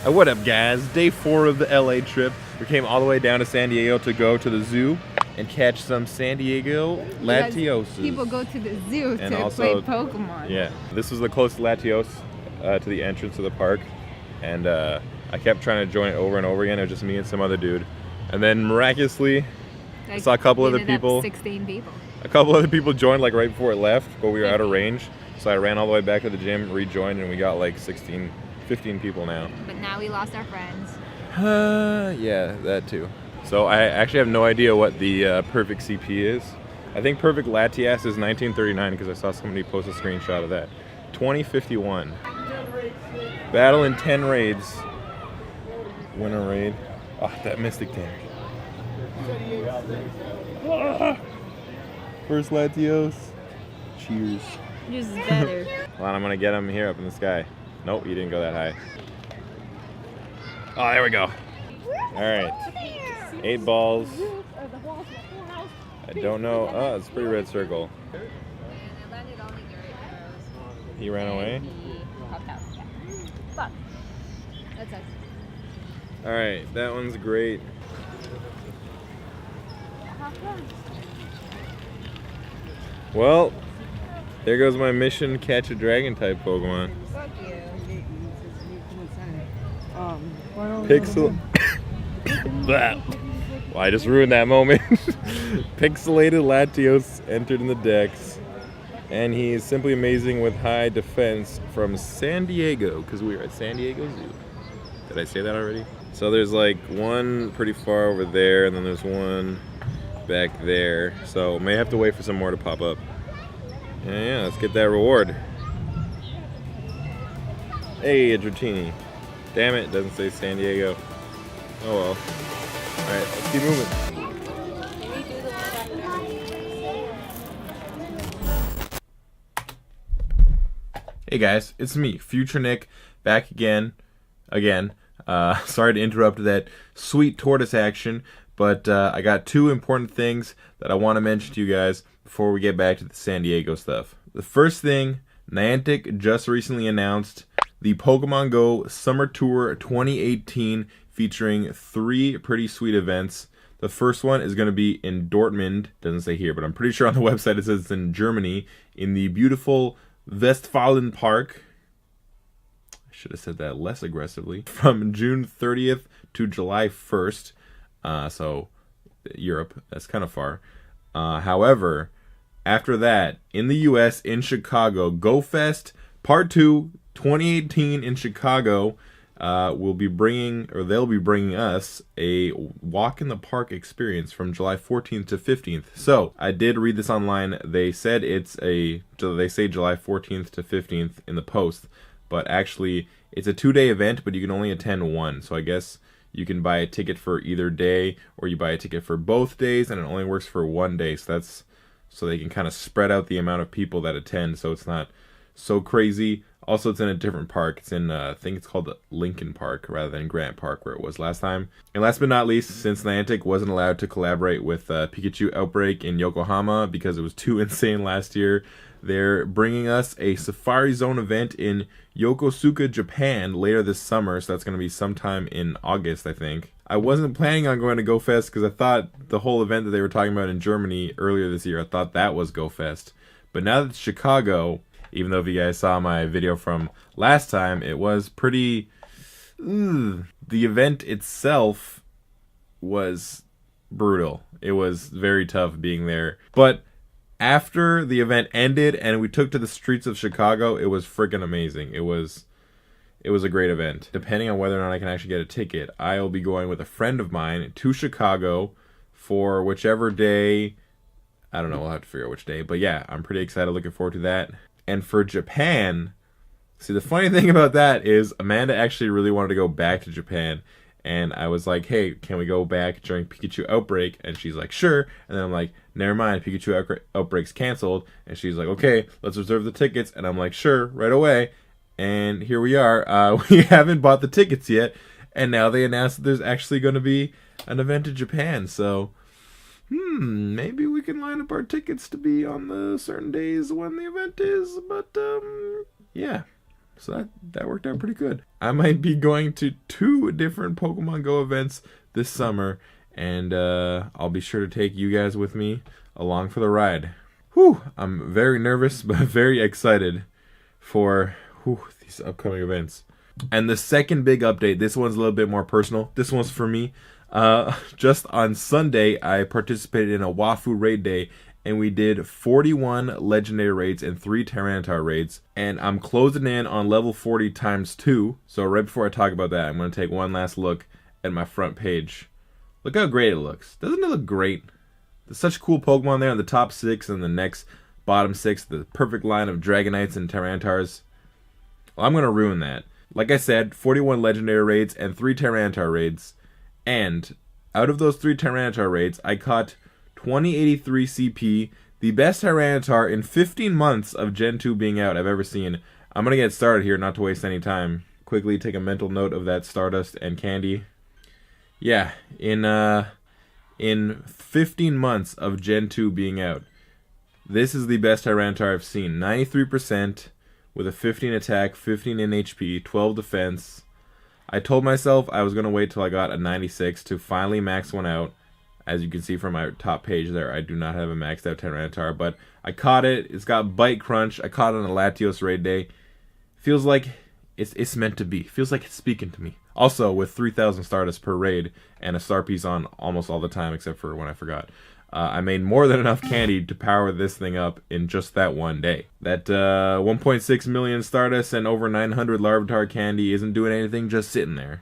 What up, guys? Day 4 of the LA trip. We came all the way down to San Diego to go to the zoo and catch some San Diego Latios. People go to the zoo and to also, play Pokemon. Yeah, this was the closest Latios to the entrance of the park, and I kept trying to join it over and over again. It was just me and some other dude, and then miraculously, I saw a couple other people. 16 people. A couple other people joined like right before it left, but we were out of range. So I ran all the way back to the gym, rejoined, and we got like 15 people now. But now we lost our friends. Yeah, that too. So I actually have no idea what the perfect CP is. I think perfect Latias is 1939 because I saw somebody post a screenshot of that. 2051. Battle in 10 raids. Win a raid. Oh, that Mystic tank. First Latios. Cheers. Yours is better. Hold on, I'm gonna get him here up in the sky. Nope, he didn't go that high. Oh, there we go. Alright. 8 balls. I don't know. Oh, it's a pretty red circle. He ran away? Fuck. That's us. Alright, that one's great. Well, there goes my mission, catch a dragon type Pokemon. Fuck you. Pixel. Well, I just ruined that moment. Pixelated Latios entered in the decks. And he is simply amazing with high defense from San Diego, because we are at San Diego Zoo. Did I say that already? So there's like one pretty far over there, and then there's one back there. So may have to wait for some more to pop up. Yeah, let's get that reward. Hey, a Dratini. Damn it, doesn't say San Diego. Oh well. Alright, let's keep moving. Hey guys, it's me, Future Nick, back again. Sorry to interrupt that sweet tortoise action, but I got 2 important things that I want to mention to you guys before we get back to the San Diego stuff. The first thing, Niantic just recently announced the Pokemon GO Summer Tour 2018 featuring 3 pretty sweet events. The first one is going to be in Dortmund, doesn't say here, but I'm pretty sure on the website it says it's in Germany, in the beautiful Westfalen Park. I should have said that less aggressively. From June 30th to July 1st. So, Europe, that's kind of far. However, after that, in the US, in Chicago, Go Fest Part 2 2018 in Chicago they'll be bringing us a walk in the park experience from July 14th to 15th. So I did read this online. They said they say July 14th to 15th in the post, but actually it's a 2-day event, but you can only attend one. So I guess you can buy a ticket for either day, or you buy a ticket for both days, and it only works for 1 day. So that's so they can kind of spread out the amount of people that attend, so it's not so crazy. Also, it's in a different park. It's in, I think it's called Lincoln Park rather than Grant Park, where it was last time. And last but not least, since Niantic wasn't allowed to collaborate with Pikachu Outbreak in Yokohama because it was too insane last year, they're bringing us a Safari Zone event in Yokosuka, Japan later this summer. So that's going to be sometime in August, I think. I wasn't planning on going to Go Fest because I thought the whole event that they were talking about in Germany earlier this year, I thought that was Go Fest. But now that it's Chicago, even though if you guys saw my video from last time, it was pretty... The event itself was brutal. It was very tough being there. But after the event ended and we took to the streets of Chicago, it was freaking amazing. It was a great event. Depending on whether or not I can actually get a ticket, I'll be going with a friend of mine to Chicago for whichever day. I don't know, we'll have to figure out which day. But yeah, I'm pretty excited, looking forward to that. And for Japan, see, the funny thing about that is Amanda actually really wanted to go back to Japan. And I was like, hey, can we go back during Pikachu Outbreak? And she's like, sure. And then I'm like, never mind, Pikachu Outbreak's canceled. And she's like, okay, let's reserve the tickets. And I'm like, sure, right away. And here we are. We haven't bought the tickets yet. And now they announced that there's actually going to be an event in Japan. So... maybe we can line up our tickets to be on the certain days when the event is, but, yeah. So that worked out pretty good. I might be going to 2 different Pokemon Go events this summer, and I'll be sure to take you guys with me along for the ride. Whew, I'm very nervous, but very excited for these upcoming events. And the second big update, this one's a little bit more personal. This one's for me. Just on Sunday, I participated in a Wafu raid day, and we did 41 legendary raids and 3 Tyranitar raids. And I'm closing in on level 40 times 2. So right before I talk about that, I'm going to take one last look at my front page. Look how great it looks. Doesn't it look great? There's such cool Pokemon there in the top 6 and the next bottom 6. The perfect line of Dragonites and Tyranitars. Well, I'm going to ruin that. Like I said, 41 legendary raids and 3 Tyranitar raids. And out of those 3 Tyranitar raids, I caught 2083 CP, the best Tyranitar in 15 months of Gen 2 being out I've ever seen. I'm going to get started here, not to waste any time. Quickly take a mental note of that Stardust and Candy. Yeah, in 15 months of Gen 2 being out, this is the best Tyranitar I've seen. 93% with a 15 attack, 15 in HP, 12 defense. I told myself I was going to wait till I got a 96 to finally max one out. As you can see from my top page there, I do not have a maxed out Tyranitar, but I caught it. It's got Bite Crunch. I caught it on a Latios raid day. Feels like it's meant to be. Feels like it's speaking to me. Also, with 3,000 Stardust per raid and a star piece on almost all the time, except for when I forgot. I made more than enough candy to power this thing up in just that one day. That 1.6 million Stardust and over 900 Larvitar candy isn't doing anything, just sitting there.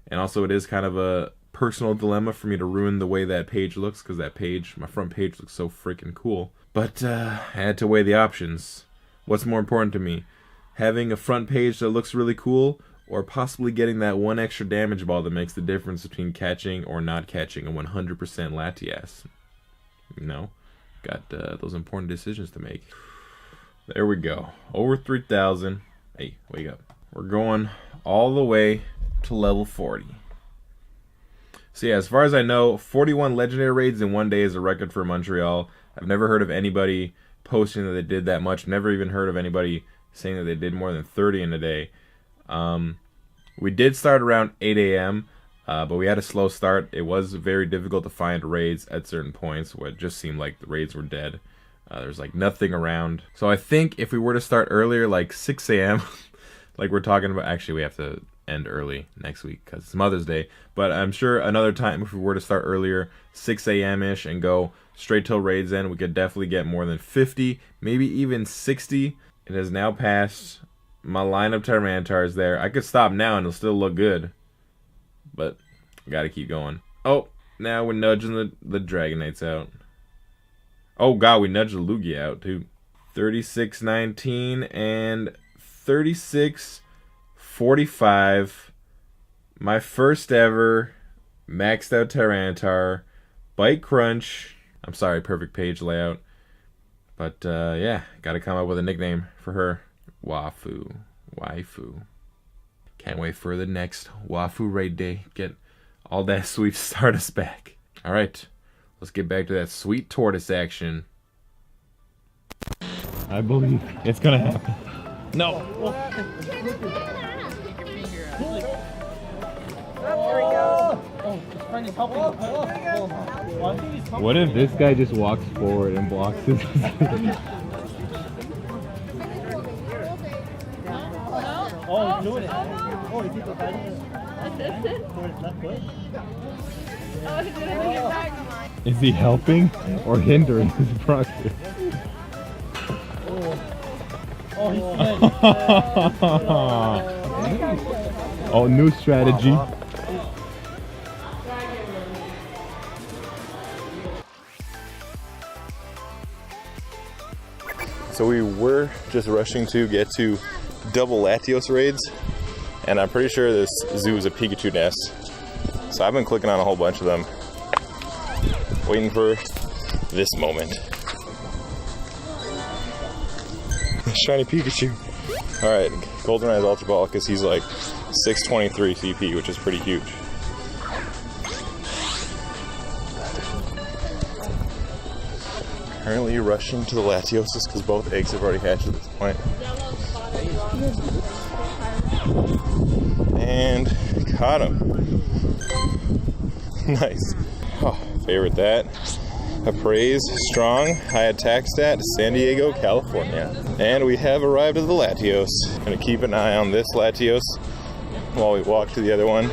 And also, it is kind of a personal dilemma for me to ruin the way that page looks, because that page, my front page, looks so freaking cool. But I had to weigh the options. What's more important to me? Having a front page that looks really cool, or possibly getting that one extra damage ball that makes the difference between catching or not catching a 100% Latias? You know, got those important decisions to make. There we go. Over 3,000. Hey, wake up. We're going all the way to level 40. So yeah, as far as I know, 41 legendary raids in one day is a record for Montreal. I've never heard of anybody posting that they did that much. Never even heard of anybody saying that they did more than 30 in a day. We did start around 8 a.m., but we had a slow start. It was very difficult to find raids at certain points where it just seemed like the raids were dead. There's like nothing around. So I think if we were to start earlier, like 6 a.m., like we're talking about, actually we have to end early next week because it's Mother's Day, but I'm sure another time if we were to start earlier, 6 a.m.-ish, and go straight till raids end, we could definitely get more than 50, maybe even 60. It has now passed my line of Tyranitars there. I could stop now and it'll still look good, but I gotta keep going. Oh, now we're nudging the Dragonites out. Oh god, we nudged the Lugia out too. 36-19 and 36-45. My first ever maxed out Tyranitar. Bite Crunch. I'm sorry, perfect page layout. But yeah, gotta come up with a nickname for her. Waifu. Can't wait for the next Wafu raid day. Get all that sweet Stardust back. Alright, let's get back to that sweet tortoise action. I believe it's gonna happen. No! What if this guy just walks forward and blocks his... Oh, he's doing it. Oh, he's fighting for his left foot. Oh, he's gonna bring it back. Is he helping or hindering his progress? Oh, he's Oh, new strategy. So we were just rushing to get to double Latios raids, and I'm pretty sure this zoo is a Pikachu nest. So I've been clicking on a whole bunch of them, waiting for this moment. Shiny Pikachu. Alright, Goldeneye Ultra Ball because he's like 623 CP, which is pretty huge. Currently rushing to the Latioses because both eggs have already hatched at this point. And caught him. Nice. Oh, favorite that. Appraise strong high attack stat, San Diego, California. And we have arrived at the Latios. Gonna keep an eye on this Latios while we walk to the other one.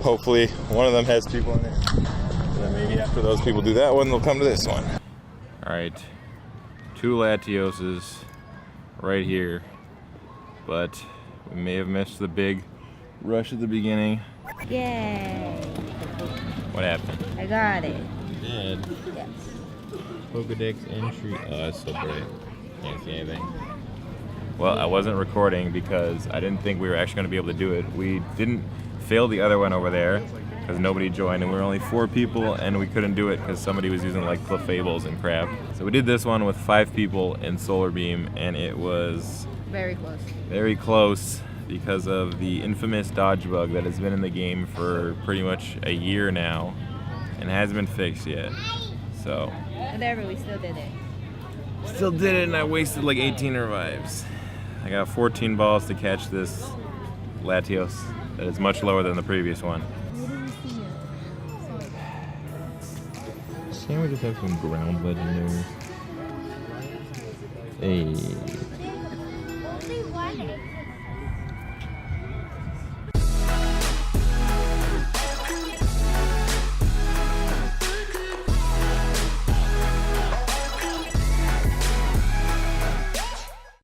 Hopefully one of them has people in there. And then maybe after those people do that one, they'll come to this one. Alright, 2 Latioses right here. But we may have missed the big rush at the beginning. Yay! What happened? I got it. You did? Yes. Pokedex entry. Oh, that's so bright. Can't see anything. Well, I wasn't recording because I didn't think we were actually going to be able to do it. We didn't fail the other one over there because nobody joined, and we were only 4 people, and we couldn't do it because somebody was using like Clefables and crap. So we did this one with 5 people in Solar Beam, and it was Very close. very close because of the infamous dodge bug that has been in the game for pretty much a year now and hasn't been fixed yet. So Whatever, we still did it. still did it, and I wasted like 18 revives. I got 14 balls to catch this Latios that is much lower than the previous one. Can't we just have some ground legendaries? Hey. Only one.